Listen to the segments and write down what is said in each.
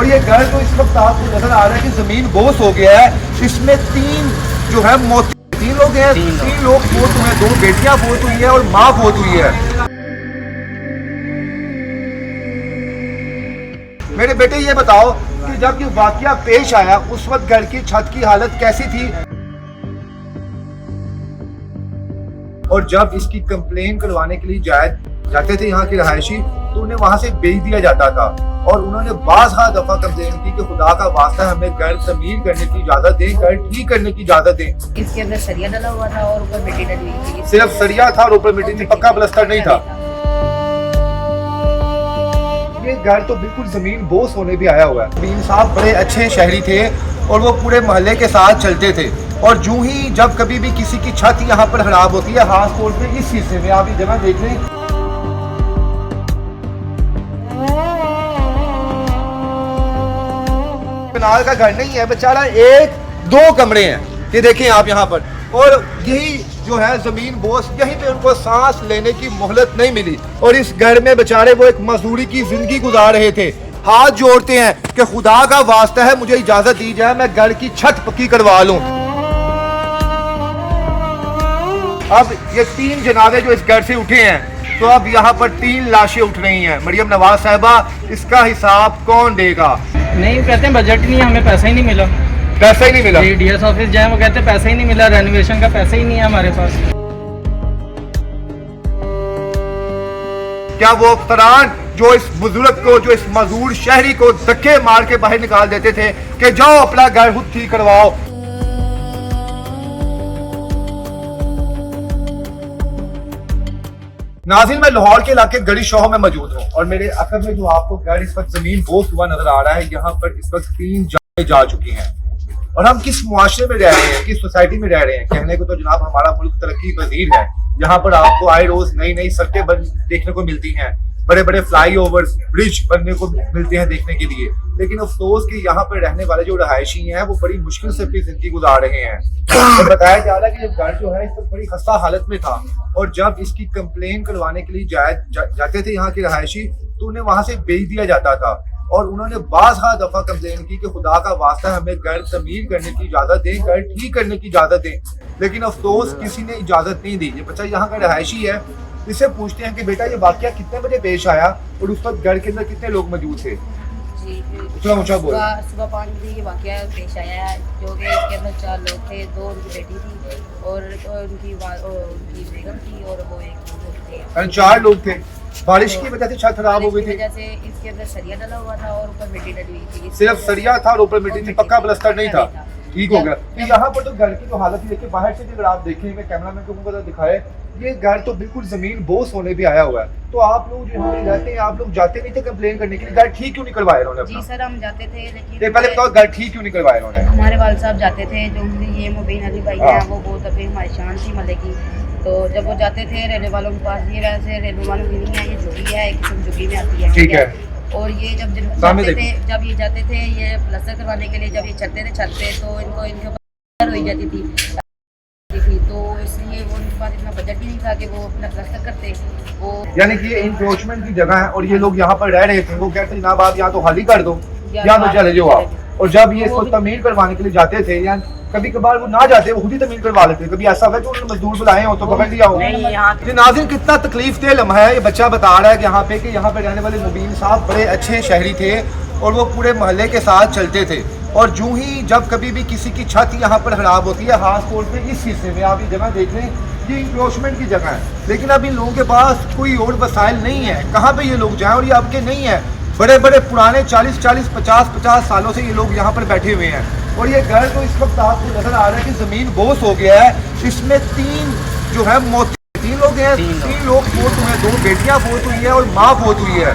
اور یہ گھر تو اس وقت آپ کو نظر آ رہا ہے کہ زمین بوس ہو گیا ہے. اس میں تین جو ہے موت، تین لوگ ہیں، تین لوگ فوت ہوئے ہیں، دو بیٹیاں فوت ہوئی ہیں اور ماں فوت ہوئی ہے. میرے بیٹے یہ بتاؤ کہ جب یہ واقعہ پیش آیا اس وقت گھر کی چھت کی حالت کیسی تھی؟ اور جب اس کی کمپلین کروانے کے لیے جاتے تھے یہاں کے رہائشی تو انہیں وہاں سے بھیج دیا جاتا تھا، اور انہوں نے بعض دفعہ کمپلین کی کہ خدا کا واسطہ ہمیں گھر تعمیر کرنے کی اجازت دیں، گھر ٹھیک کرنے کی اجازت دیں. اس کے اندر سریا ڈلا ہوا تھا اور اوپر مٹی ڈلی ہوئی تھی. صرف سریا تھا اور اوپر مٹی تھی، پکا پلستر نہیں تھا. یہ گھر تو بالکل زمین بوس ہونے بھی آیا ہوا ہے. امین صاحب بڑے اچھے شہری تھے اور وہ پورے محلے کے ساتھ چلتے تھے، اور جو ہی جب کبھی بھی کسی کی چھت یہاں پر خراب ہوتی ہے، خاص طور پہ اس حصے میں آپ یہ جگہ دیکھ لیں، کنال کا گھر نہیں ہے بیچارہ، ایک دو کمرے ہیں یہ دیکھیں آپ یہاں پر، اور یہی جو ہے زمین بوس، یہیں پہ ان کو سانس لینے کی مہلت نہیں ملی. اور اس گھر میں بیچارے وہ ایک مزدوری کی زندگی گزار رہے تھے. ہاتھ جوڑتے ہیں کہ خدا کا واسطہ ہے مجھے اجازت دی جائے میں گھر کی چھت پکی کروا لوں. اب یہ تین جنازے جو اس گھر سے اٹھے ہیں تو اب یہاں پر تین لاشیں اٹھ رہی ہیں. مریم نواز صاحبہ، اس کا حساب کون دے گا؟ نہیں کہتے ہیں بجٹ نہیں ہے، ہمیں پیسہ ہی نہیں ملا. پیسہ ہی نہیں ملا؟ ڈی ایس آفس جائیں وہ کہتے ہیں پیسہ ہی نہیں ملا، رینویشن کا پیسہ ہی نہیں ہے ہمارے پاس. کیا وہ افسران جو اس بزرگ کو، جو اس معذور شہری کو دھکے مار کے باہر نکال دیتے تھے کہ جاؤ اپنا گھر خود ٹھیک کرواؤ؟ ناظرین، میں لاہور کے علاقے گڑی شوہ میں موجود ہوں، اور میرے عقب میں جو آپ کو گھر اس وقت زمین بوس ہوا نظر آ رہا ہے، یہاں پر اس وقت تین جانیں جا چکی ہیں. اور ہم کس معاشرے میں رہ رہے ہیں، کس سوسائٹی میں رہ رہے ہیں؟ کہنے کو تو جناب ہمارا ملک ترقی پذیر ہے، یہاں پر آپ کو آئے روز نئی نئی سڑکیں دیکھنے کو ملتی ہیں، بڑے بڑے فلائی اوور برج بننے کو ملتے ہیں دیکھنے کے لیے. لیکن افسوس کہ یہاں پر رہنے والے جو رہائشی ہیں وہ بڑی مشکل سے اپنی زندگی گزار رہے ہیں. اور بتایا جا رہا ہے کہ یہ گھر جو ہے اس وقت بڑی خستہ حالت میں تھا، اور جب اس کی کمپلین کروانے کے لیے جاتے تھے یہاں کے رہائشی تو انہیں وہاں سے بھیج دیا جاتا تھا، اور انہوں نے بعض دفعہ کمپلین کی کہ خدا کا واسطہ ہمیں گھر تعمیر کرنے کی اجازت دیں، گھر ٹھیک کرنے کی اجازت دیں. لیکن افسوس کسی نے اجازت نہیں دی. یہ بچہ یہاں کا رہائشی ہے، اس سے پوچھتے ہیں کہ بیٹا یہ واقعہ کتنے بجے پیش آیا اور اس وقت گھر کے اندر کتنے لوگ موجود تھے؟ جی صبح 5 بجے یہ واقعہ پیش آیا ہے، جو کہ اس کے اندر 4 لوگ تھے، 2 ان کی بیٹی تھی اور ان کی بیگم تھی، اور وہ ایک 4 لوگ تھے. بارش کی وجہ سے چھت خراب ہو گئی تھی. وجہ سے اس کے اندر سریا ڈلا ہوا تھا اور اوپر مٹی ڈلی ہوئی تھی. صرف سریا تھا اور اوپر مٹی تھی، پکا پلستر نہیں تھا. ٹھیک ہو گیا. یہاں پر تو گھر کی جو حالت دیکھیں، باہر سے اگر آپ دیکھیں، میں کیمرہ مین کو دکھائے، یہ گھر تو بالکل زمین بوس ہونے بھی آیا ہوا ہے. تو آپ لوگ جو یہاں رہتے ہیں، آپ لوگ جاتے نہیں تھے کمپلین کرنے کے لیے؟ گھر ٹھیک کیوں نہیں کروایا انہوں نے؟ جی سر، ہم جاتے تھے، لیکن پہلے بتاؤ گھر ٹھیک کیوں نہیں کروایا انہوں نے؟ ہمارے والد صاحب جاتے تھے، جو یہ مبین علی بھائی ہیں، وہ بہت ابھی ہماری شان تھی محلے کی. تو جب وہ جاتے تھے ریلوے والوں کے پاس، یہ ویسے ریلوے والوں کی نہیں ہے، یہ جھگی ہے، ایک قسم جھگی میں آتی ہے. ٹھیک ہے. اور یہ جب یہ جاتے تھے یہ پلسٹر کروانے کے لیے، جب یہ چلتے تھے چھت پہ تو ان کے اوپر ہوئی جاتی تھی، تو اس لیے وہ ان کے پاس اتنا بجٹ بھی نہیں تھا کہ وہ اپنا پلسٹر کرتے. وہ یعنی کہ یہ انکروچمنٹ کی جگہ ہے، اور یہ لوگ یہاں پر رہ رہے تھے. وہ کہتے ہیں جناب آپ یہاں تو خالی کر دو، یہاں تو چلے جاؤ آپ. اور جب یہ اس کو تعمیر کروانے کے لیے جاتے تھے، یا کبھی کبھار وہ نہ جاتے، وہ خود ہی تعمیر کروا لیتے. کبھی ایسا ہوا کہ انہوں نے مزدور بلائے ہو تو پکڑ لیا ہو. ناظرین، کتنا تکلیف دہ لمحہ ہے. یہ بچہ بتا رہا ہے کہ یہاں پہ رہنے والے مبین صاحب بڑے اچھے شہری تھے اور وہ پورے محلے کے ساتھ چلتے تھے، اور جو ہی جب کبھی بھی کسی کی چھت یہاں پر خراب ہوتی ہے، خاص طور پہ اس حصے میں آپ یہ جگہ دیکھ لیں، یہ انکروچمنٹ کی جگہ ہے. لیکن اب ان لوگوں کے پاس کوئی اور وسائل نہیں ہے، کہاں پہ یہ لوگ جائیں؟ اور یہ آپ کے نہیں ہیں، بڑے بڑے پرانے 40 50 سالوں سے یہ لوگ یہاں پر بیٹھے ہوئے ہیں. اور یہ گھر تو اس وقت آپ کو نظر آ رہا ہے کہ زمین بوس ہو گیا ہے. اس میں تین جو ہے تین لوگ ہیں، تین لوگ فوت ہوئے ہیں، 2 بیٹیاں فوت ہوئی ہیں اور ماں فوت ہوئی ہے.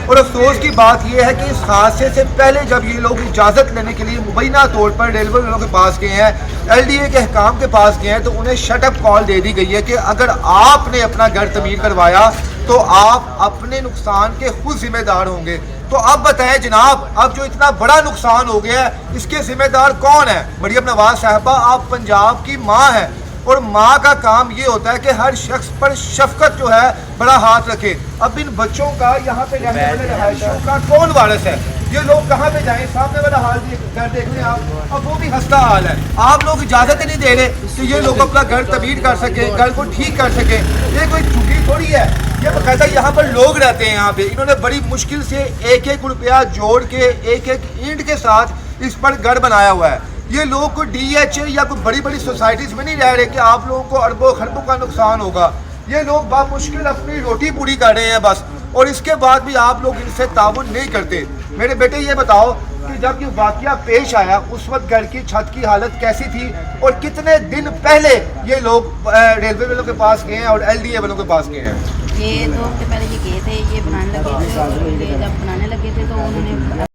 اور افسوس کی بات یہ ہے کہ اس حادثے سے پہلے جب یہ لوگ اجازت لینے کے لیے مبینہ طور پر ریلوے والوں کے پاس گئے ہیں، LDA کے حکام کے پاس گئے ہیں، تو انہیں شٹ اپ کال دے دی گئی ہے کہ اگر آپ نے اپنا گھر تعمیر کروایا تو آپ اپنے نقصان کے خود ذمہ دار ہوں گے. تو اب بتائیں جناب، اب جو اتنا بڑا نقصان ہو گیا ہے اس کے ذمہ دار کون ہے؟ مریم نواز صاحبہ، آپ پنجاب کی ماں ہیں، اور ماں کا کام یہ ہوتا ہے کہ ہر شخص پر شفقت جو ہے بڑا ہاتھ رکھے. اب ان بچوں کا، یہاں پہ رہنے والے رہائشیوں کا کون وارث ہے؟ ये लोग कहाँ पे जाएं? सामने वाला हाल घर देख लें आप, अब वो भी हंसता हाल है। आप लोग इजाजत ही नहीं दे रहे कि ये लोग अपना घर तमीर कर सके, घर को ठीक कर सके। ये कोई झुग्गी थोड़ी है, ये बकायदा यहाँ पर लोग रहते हैं। यहाँ पे इन्होंने बड़ी मुश्किल से एक एक रुपया जोड़ के एक एक ईंट के साथ इस पर घर बनाया हुआ है। ये लोग कोई DHA या कोई बड़ी बड़ी सोसाइटीज में नहीं रह रहे कि आप लोगों को अरबों खरबों का नुकसान होगा। ये लोग बामुश्किल अपनी रोटी पूरी कर रहे हैं बस, और इसके बाद भी आप लोग इनसे ताउन नहीं करते। मेरे बेटे ये बताओ कि जब ये वाकया पेश आया उस वक्त घर की छत की हालत कैसी थी, और कितने दिन पहले ये लोग रेलवे वालों के पास गए हैं और LDA वालों के पास गए हैं? ये 2 हफ्ते पहले ये गए थे, ये बनाने लगे थे, और ये जब बनाने लगे थे तो उन्होंने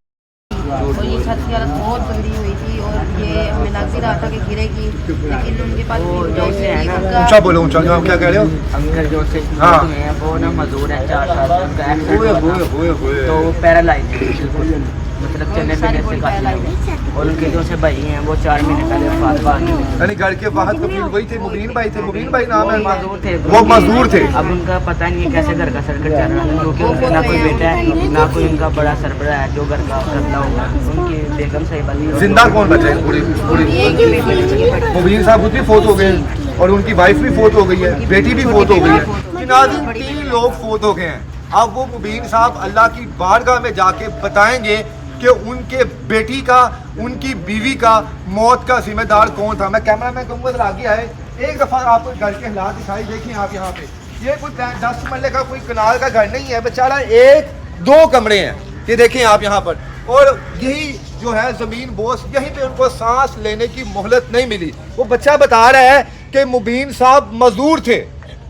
और ये छत की हालत बहुत गंदी हुई थी, और ये हमें लग भी रहा था कि गिरेगी, लेकिन उनके पास ऊंचा बोलो, ऊंचा। क्या कह रहे हो? अंकल जो से हाँ। हैं वो ना मजदूर है, 4 साल से उनका एक्सीडेंट तो वो पैरालाइज है बिल्कुल, मतलब चलने फिरने से काफी है। और उनके जो से भाई हैं वो 4 महीने पहले वफात पा गए। यानी घर के बाहर कभी वही थे, मुबीन भाई थे। मुबीन भाई नाम है, मजदूर थे, वो मजदूर थे। अब उनका पता नहीं है कैसे घर का सर्कट चल रहा है, क्योंकि उनका ना कोई बेटा है ना कोई उनका बड़ा सरबराह है जो घर का करता होगा। उनकी बेगम सही बनी, जिंदा कौन बचे? मुबीन साहब खुद भी फोत हो गए और उनकी वाइफ भी फोत हो गई है, बेटी भी फोत हो गई है। नाज़रीन 3 लोग फोत हो गए हैं। अब वो मुबीन साहब अल्लाह की बारगाह में जाके बताएंगे कि उनके बेटी का, उनकी बीवी का मौत का जिम्मेदार कौन था। मैं कैमरा मैन कहूँगा जरा आगे आए, एक दफ़ा आपको घर के हालात दिखाई। देखिए आप यहाँ पे, ये कोई 10 मरले का कोई कनाल का घर नहीं है बेचारा, 1-2 कमरे हैं। ये देखें आप यहाँ पर, और यही जो है ज़मीन बोस, यहीं पे उनको सांस लेने की मोहलत नहीं मिली। वो बच्चा बता रहा है कि मुबीन साहब मजदूर थे,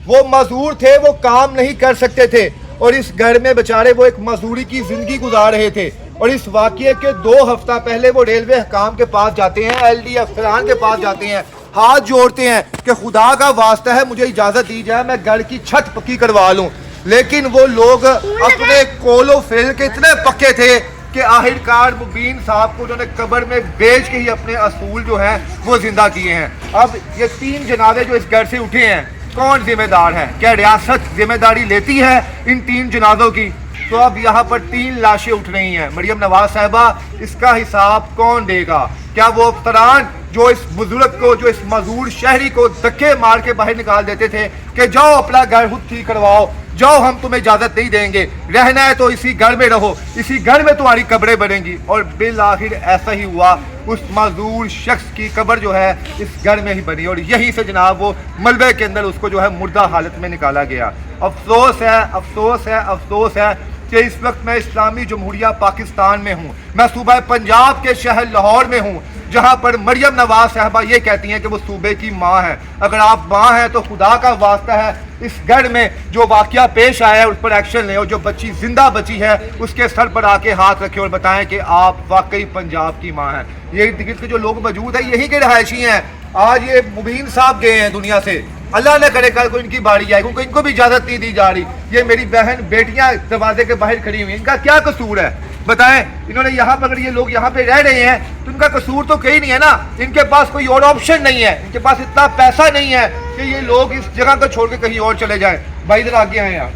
वो मजदूर थे, वो काम नहीं कर सकते थे, और इस घर में बेचारे वो एक मजदूरी की ज़िंदगी गुजार रहे थे। और इस वाक़ये के 2 हफ्ता पहले वो रेलवे हकाम के पास जाते हैं, LD अफसरान के पास जाते हैं, हाथ जोड़ते हैं कि खुदा का वास्ता है मुझे इजाज़त दी जाए, मैं घर की छत पक्की करवा लूँ। लेकिन वो लोग अपने कोलो फेल के इतने पक्के थे कि आखिरकार मुबीन साहब को उन्होंने कब्र में बेच के ही अपने असूल जो हैं वो जिंदा किए हैं। अब ये 3 जनाजे जो इस घर से उठे हैं, कौन जिम्मेदार है? क्या रियासत जिम्मेदारी लेती है इन 3 जनाजों की? तो अब यहाँ पर 3 लाशें उठ रही हैं। मरियम नवाज साहिबा, इसका हिसाब कौन देगा? क्या वो अफसरान जो इस बुजुर्ग को, जो इस मजदूर शहरी को धक्के मार के बाहर निकाल देते थे कि जाओ अपना घर खुद ठीक करवाओ, जाओ हम तुम्हें इजाजत नहीं देंगे, रहना है तो इसी घर में रहो, इसी घर में तुम्हारी कब्रें बनेंगी। और बिल आखिर ऐसा ही हुआ, उस मजदूर शख्स की कब्र जो है इस घर में ही बनी, और यहीं से जनाब वो मलबे के अंदर उसको जो है मुर्दा हालत में निकाला गया। अफसोस है, अफसोस है, अफसोस है कि इस वक्त मैं इस्लामी जमहूरिया पाकिस्तान में हूँ, मैं सूबा पंजाब के शहर लाहौर में हूँ, जहाँ पर मरियम नवाज साहबा ये कहती हैं कि वो सूबे की माँ है। अगर आप माँ हैं तो खुदा का वास्ता है इस घर में जो वाकया पेश आया है उस पर एक्शन लें, और जो बच्ची जिंदा बची है उसके सर पर आके हाथ रखें और बताएं कि आप वाकई पंजाब की माँ हैं। ये इर्द के जो लोग मौजूद हैं यही के रहायशी हैं। आज ये मुबीन साहब गए हैं दुनिया से, अल्लाह न करे कल को इनकी बारी आए, क्योंकि इनको भी इजाज़त नहीं दी जा रही। ये मेरी बहन बेटियां दरवाजे के बाहर खड़ी हुई, इनका क्या कसूर है बताएं? इन्होंने यहाँ पर, अगर ये लोग यहाँ पे रह रहे हैं तो इनका कसूर तो कहीं नहीं है ना। इनके पास कोई और ऑप्शन नहीं है, इनके पास इतना पैसा नहीं है कि ये लोग इस जगह को छोड़ के कहीं और चले जाएं। भाई इधर आगे आए आप,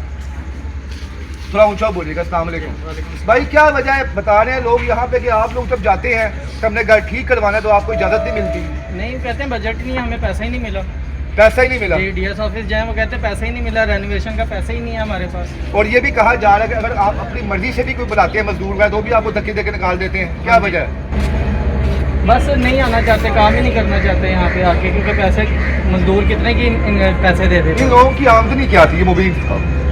थोड़ा ऊंचा बोलिएगा। अस्सलाम वालेकुम भाई, क्या वजह है? बता रहे हैं लोग यहाँ पे कि आप लोग जब जाते हैं तो हमने घर ठीक करवाना है तो आपको इजाज़त नहीं मिलती। नहीं, कहते हैं बजट नहीं है, हमें पैसा ही नहीं मिला। पैसा ही नहीं मिला? DS ऑफिस जाए वो कहते हैं पैसा ही नहीं मिला, रेनोवेशन का पैसा ही नहीं है हमारे पास। और ये भी कहा जा रहा है कि अगर आप अपनी मर्जी से भी कोई बुलाते हैं मजदूर का तो भी आपको धक्के देके निकाल देते हैं, क्या वजह है? बस नहीं आना चाहते, काम ही नहीं करना चाहते यहाँ पे आके, क्योंकि पैसे मजदूर कितने की पैसे दे देते इन लोगों की आमदनी क्या थी? ये मुबीन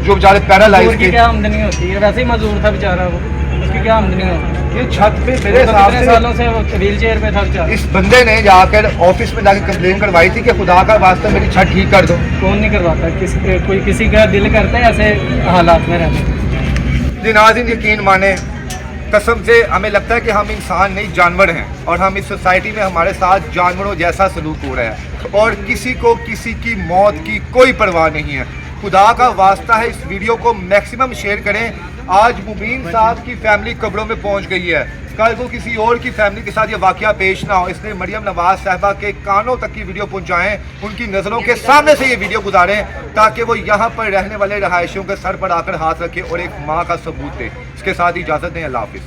जो बेचारे पैरालाइज की क्या आमदनी होती है? वैसे ही मजदूर था बेचारा वो, उसकी क्या आमदनी होती है? ये छत पे मेरे हिसाब से सालों से व्हील चेयर पे था बेचारा। इस बंदे ने जाकर ऑफिस में जाकर कंप्लेन करवाई थी कि खुदा का वास्ता मेरी छत ठीक कर दो। कौन नहीं करवाता? कोई किसी का दिल करता है ऐसे हालात में रहने? जी नाज़रीन, यकीन माने, कसम से हमें लगता है कि हम इंसान नहीं जानवर हैं, और हम इस सोसाइटी में हमारे साथ जानवरों जैसा सलूक हो रहा है, और किसी को किसी की मौत की कोई परवाह नहीं है। खुदा का वास्ता है इस वीडियो को मैक्सिमम शेयर करें। आज मुबीन साहब की फैमिली कब्रों में पहुंच गई है, कल को किसी और की फैमिली के साथ ये वाकया पेश ना हो, इसलिए मरियम नवाज साहिबा के कानों तक की वीडियो पहुंचाएं, उनकी नज़रों के सामने से ये वीडियो गुजारें, ताकि वो यहाँ पर रहने वाले रहायशियों के सर पर आकर हाथ रखें और एक माँ का सबूत दें। इसके साथ ही इजाज़त दें। अल्लाह हाफिज़।